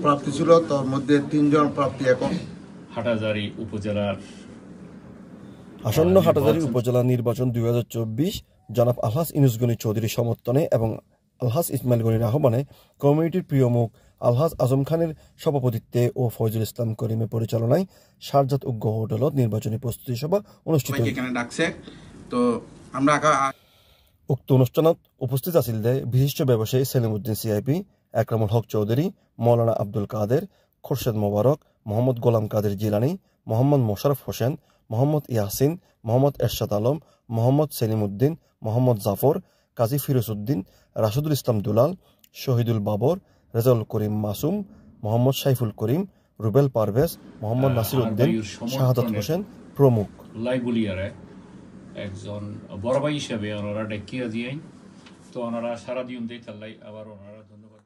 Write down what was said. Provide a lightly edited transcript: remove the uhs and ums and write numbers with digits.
প্রার্থী ছিল, তার মধ্যে 3 জন প্রার্থী এখন হাটহাজারী উপজেলার আসন্ন হাটহাজারী উপজেলা নির্বাচন 2024 জনাব আলহাজ ইউনুস গনি চৌধুরীর সমর্থনে এবং আলহাজ ইসমাইল গনির আহ্বানে কমিটির প্রিয় মুখ আলহাজ আজম খানের সভাপতিত্বে ও ফয়জুল ইসলাম করিমের পরিচালনায় শারজাত উগ্র হোটেলত নির্বাচনী প্রস্তুতি সভা অনুষ্ঠিত উক্ত অনুষ্ঠানত উপস্থিত আছিল বিশিষ্ট ব্যবসায়ী সেলিমউদ্দিন সিআইপি, একরামুল হক চৌধুরী, মৌলানা আব্দুল কাদের, খোরশেদ মোবারক, মোহাম্মদ গোলাম কাদের জিলানি, মোহাম্মদ মোশাররফ হোসেন, মোহাম্মদ ইয়াসিন, মোহাম্মদ এরশাদ আলম, মোহাম্মদ সেলিমউদ্দিন, মোহাম্মদ জাফর, কাজী ফিরোজ উদ্দিন, রাশিদুল ইসলাম দুলাল, শহীদুল বাবর, রেজাউল করিম মাসুম, মোহাম্মদ সাইফুল করিম, রুবেল পারভেজ, মোহাম্মদ নাসির উদ্দিন, শাহাদাত হোসেন প্রমুখ। লাইবুলিয়ারে একজন বড় ভাই হিসেবে ওনারা ডেকিয়া দিয়ে তো ওনারা সারা দিন দিয়ে তাল্লাই আবার ওনারা ধন্যবাদ।